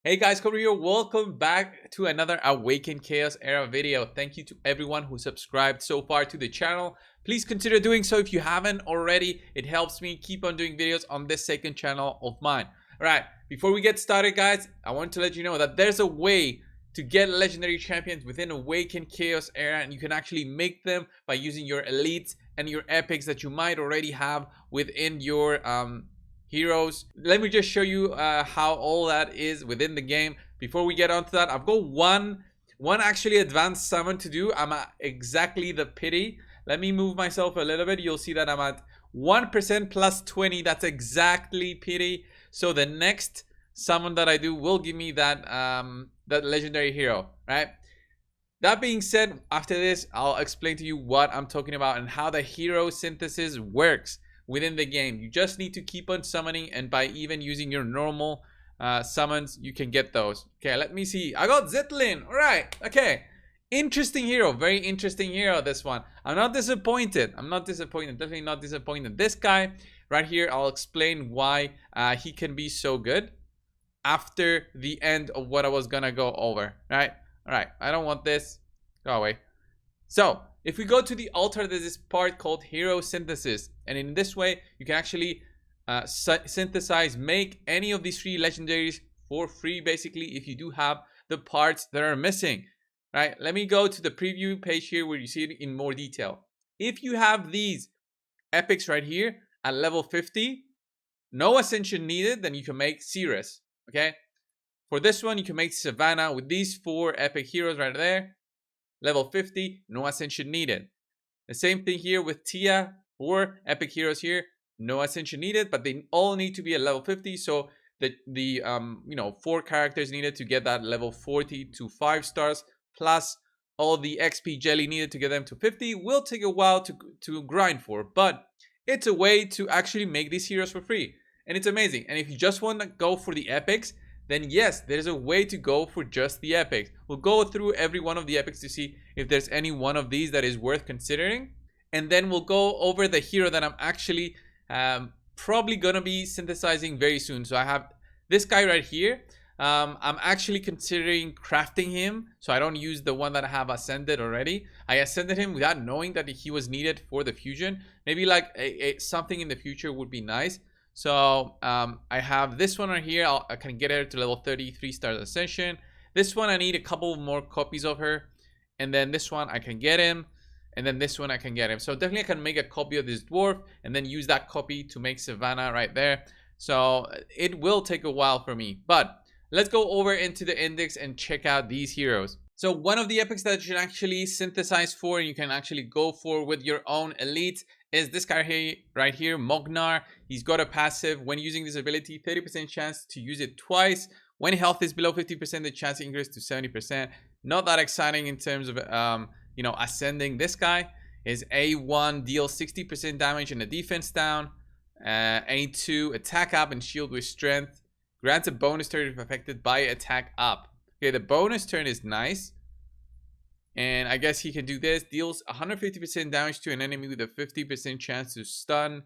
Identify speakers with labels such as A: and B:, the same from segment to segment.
A: Hey guys, ColdBrew here. Welcome back to another Awaken Chaos Era video. Thank you to everyone who subscribed so far to the channel. Please consider doing so if you haven't already. It helps me keep on doing videos on this second channel of mine. Alright, before we get started guys, I want to let you know that there's a way to get legendary champions within Awaken Chaos Era, and you can actually make them by using your elites and your epics that you might already have within your heroes. Let me just show you how all that is within the game. Before we get onto that, I've got one actually advanced summon to do. I'm at exactly the pity. Let me move myself a little bit. You'll see that I'm at 1% plus 20. That's exactly pity. So the next summon that I do will give me that that legendary hero, right? That being said, after this I'll explain to you what I'm talking about and how the hero synthesis works within the game. You just need to keep on summoning, and by even using your normal summons you can get those. Okay, let me see. I got Zitlin. All right. Okay, interesting hero, very interesting hero, this one. I'm not disappointed. Definitely not disappointed. This guy right here, I'll explain why he can be so good after the end of what I was gonna go over. Right. All right, I don't want this. Go away. So if we go to the altar, there's this part called hero synthesis, and in this way you can actually synthesize, make any of these three legendaries for free basically, if you do have the parts that are missing. Right, let me go to the preview page here where you see it in more detail. If you have these epics right here at level 50, no ascension needed, then you can make Cirrus. Okay, for this one you can make Savannah with these four epic heroes right there. Level 50, no ascension needed. The same thing here with Tia, 4 epic heroes here, no ascension needed, but they all need to be at level 50. So the 4 characters needed to get that level 40 to 5 stars, plus all the XP jelly needed to get them to 50 will take a while to grind for, but it's a way to actually make these heroes for free, and it's amazing. And if you just want to go for the epics, then yes, there's a way to go for just the epics. We'll go through every one of the epics to see if there's any one of these that is worth considering. And then we'll go over the hero that I'm actually probably gonna be synthesizing very soon. So I have this guy right here. I'm actually considering crafting him, so I don't use the one that I have ascended already. I ascended him without knowing that he was needed for the fusion. Maybe like something in the future would be nice. So I have this one right here. I can get her to level 33 stars ascension. This one I need a couple more copies of her, and then this one I can get him, and then this one I can get him. So definitely I can make a copy of this dwarf and then use that copy to make Savannah right there. So it will take a while for me, but let's go over into the index and check out these heroes. So one of the epics that you can actually synthesize for, and you can actually go for with your own elites, is this guy here, right here, Mognar. He's got a passive. When using this ability, 30% chance to use it twice. When health is below 50%, the chance increases to 70%. Not that exciting in terms of ascending. This guy is A1, deals 60% damage and a defense down. A2, attack up and shield with strength. Grants a bonus turn if affected by attack up. Okay, the bonus turn is nice. And I guess he can do this. Deals 150% damage to an enemy with a 50% chance to stun.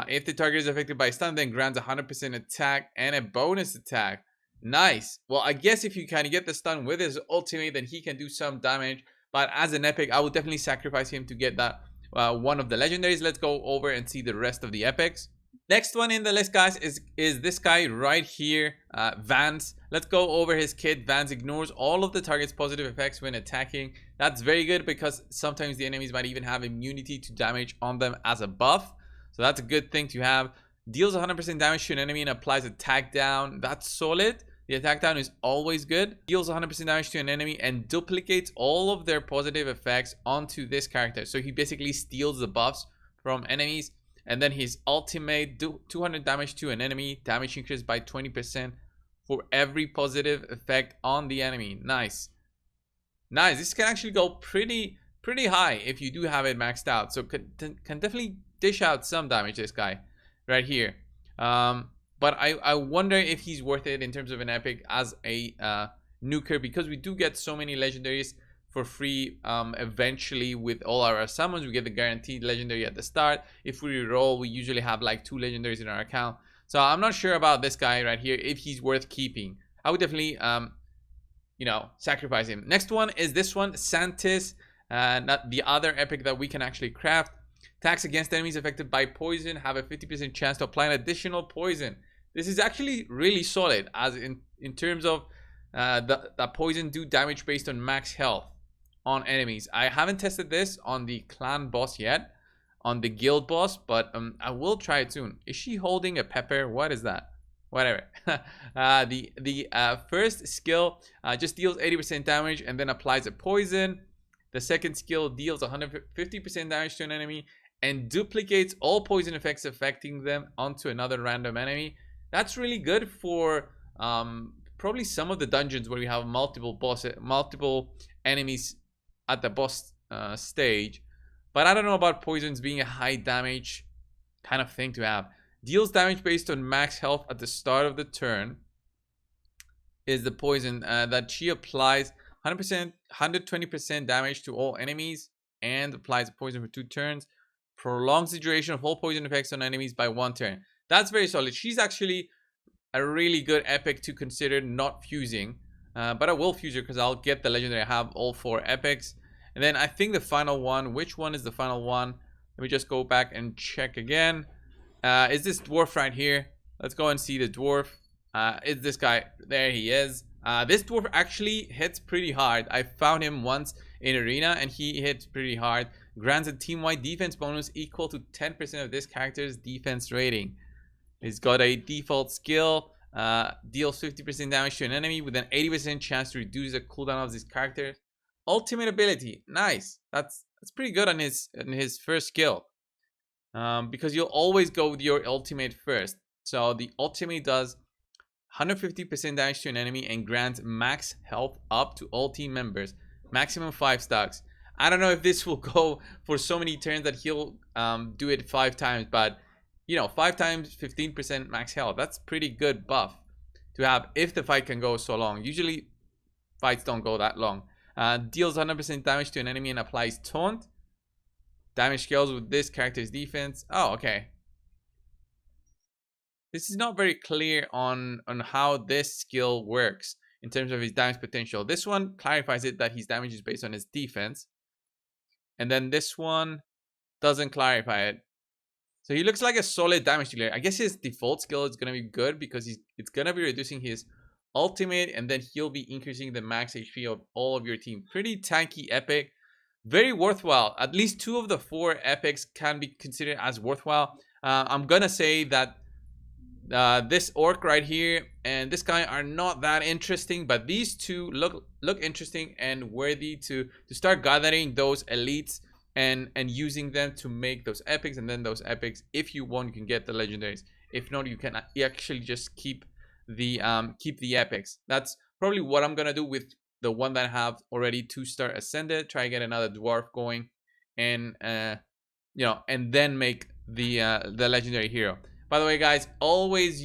A: If the target is affected by stun, then grants 100% attack and a bonus attack. Nice. Well, I guess if you kind of get the stun with his ultimate, then he can do some damage. But as an epic, I would definitely sacrifice him to get that one of the legendaries. Let's go over and see the rest of the epics. Next one in the list, guys, is this guy right here, Vance. Let's go over his kit. Vance ignores all of the target's positive effects when attacking. That's very good because sometimes the enemies might even have immunity to damage on them as a buff. So that's a good thing to have. Deals 100% damage to an enemy and applies attack down. That's solid. The attack down is always good. Deals 100% damage to an enemy and duplicates all of their positive effects onto this character. So he basically steals the buffs from enemies. And then his ultimate, do 200 damage to an enemy, damage increased by 20% for every positive effect on the enemy. Nice. Nice. This can actually go pretty high if you do have it maxed out. So can definitely dish out some damage, this guy right here. But I wonder if he's worth it in terms of an epic as a nuker, because we do get so many legendaries for free eventually. With all our summons, we get the guaranteed legendary at the start. If we roll, we usually have like 2 legendaries in our account. So I'm not sure about this guy right here, if he's worth keeping. I would definitely you know, sacrifice him. Next one is this one, Santis, not the other epic that we can actually craft. Attacks against enemies affected by poison have a 50% chance to apply an additional poison. This is actually really solid, as in terms of the poison do damage based on max health on enemies. I haven't tested this on the clan boss yet, on the guild boss, but I will try it soon. Is she holding a pepper? What is that? Whatever. The first skill just deals 80% damage and then applies a poison. The second skill deals 150% damage to an enemy and duplicates all poison effects affecting them onto another random enemy. That's really good for probably some of the dungeons where we have multiple enemies at the boss stage. But I don't know about poisons being a high damage kind of thing to have. Deals damage based on max health at the start of the turn is the poison that she applies 100%, 120% damage to all enemies and applies a poison for 2 turns. Prolongs the duration of all poison effects on enemies by 1 turn. That's very solid. She's actually a really good epic to consider not fusing. But I will fuse her because I'll get the legendary. I have all 4 epics. And then I think the final one, which one is the final one? Let me just go back and check again. Is this dwarf right here? Let's go and see the dwarf. Is this guy? There he is. This dwarf actually hits pretty hard. I found him once in arena and he hits pretty hard. Grants a team-wide defense bonus equal to 10% of this character's defense rating. He's got a default skill. Deals 50% damage to an enemy with an 80% chance to reduce the cooldown of this character. Ultimate ability, nice. That's pretty good on his first skill, because you'll always go with your ultimate first. So the ultimate does 150% damage to an enemy and grants max health up to all team members, maximum 5 stacks. I don't know if this will go for so many turns that he'll do it 5 times, but you know, 5 times 15% max health, that's pretty good buff to have if the fight can go so long. Usually fights don't go that long. Deals 100% damage to an enemy and applies taunt. Damage scales with this character's defense. Oh, okay. This is not very clear on how this skill works in terms of his damage potential. This one clarifies it that his damage is based on his defense. And then this one doesn't clarify it. So he looks like a solid damage dealer. I guess his default skill is going to be good because it's going to be reducing his ultimate, and then he'll be increasing the max HP of all of your team. Pretty tanky epic. Very worthwhile. At least 2 of the 4 epics can be considered as worthwhile. I'm going to say that this orc right here and this guy are not that interesting, but these 2 look interesting and worthy to start gathering those elites and using them to make those epics. And then those epics, if you want, you can get the legendaries. If not, you can actually just keep the epics. That's probably what I'm gonna do with the one that I have already 2-star ascended. Try to get another dwarf going, and you know, and then make the legendary hero. By the way, guys, always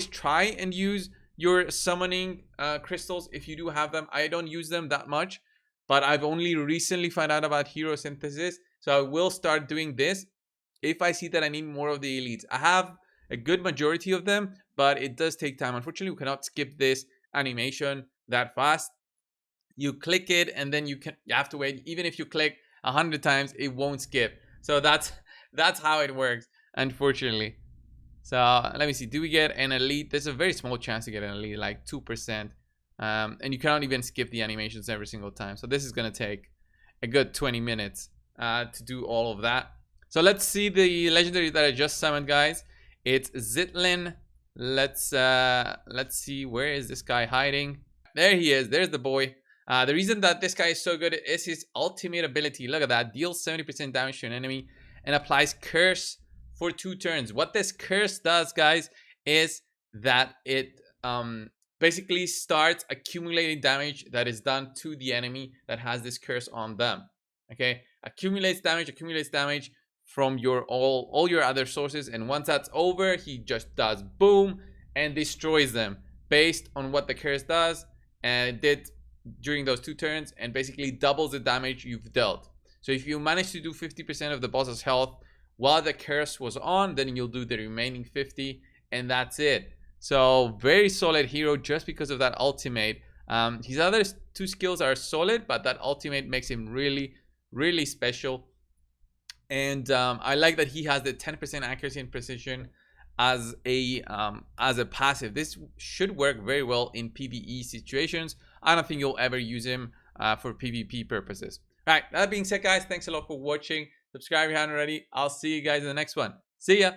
A: try and use your summoning crystals if you do have them. I don't use them that much, but I've only recently found out about hero synthesis, so I will start doing this if I see that I need more of the elites. I have a good majority of them, but it does take time. Unfortunately, we cannot skip this animation that fast. You click it and then you have to wait. Even if you click 100 times, it won't skip. So that's how it works, unfortunately. So let me see. Do we get an elite? There's a very small chance to get an elite, like 2%. And you cannot even skip the animations every single time. So this is going to take a good 20 minutes to do all of that. So let's see the legendary that I just summoned, guys. It's Zitlin. Let's see, where is this guy hiding? There he is. There's the boy. The reason that this guy is so good is his ultimate ability. Look at that. Deals 70% damage to an enemy and applies curse for 2 turns. What this curse does, guys, is that it basically starts accumulating damage that is done to the enemy that has this curse on them. Okay, accumulates damage from your all your other sources, and once that's over, he just does boom and destroys them based on what the curse does and did during those 2 turns, and basically doubles the damage you've dealt. So if you manage to do 50% of the boss's health while the curse was on, then you'll do the remaining 50, and that's it. So very solid hero just because of that ultimate. His other two skills are solid, but that ultimate makes him really, really special. And I like that he has the 10% accuracy and precision as a passive. This should work very well in PvE situations. I don't think you'll ever use him for PvP purposes. All right, that being said, guys, thanks a lot for watching. Subscribe if you haven't already. I'll see you guys in the next one. See ya.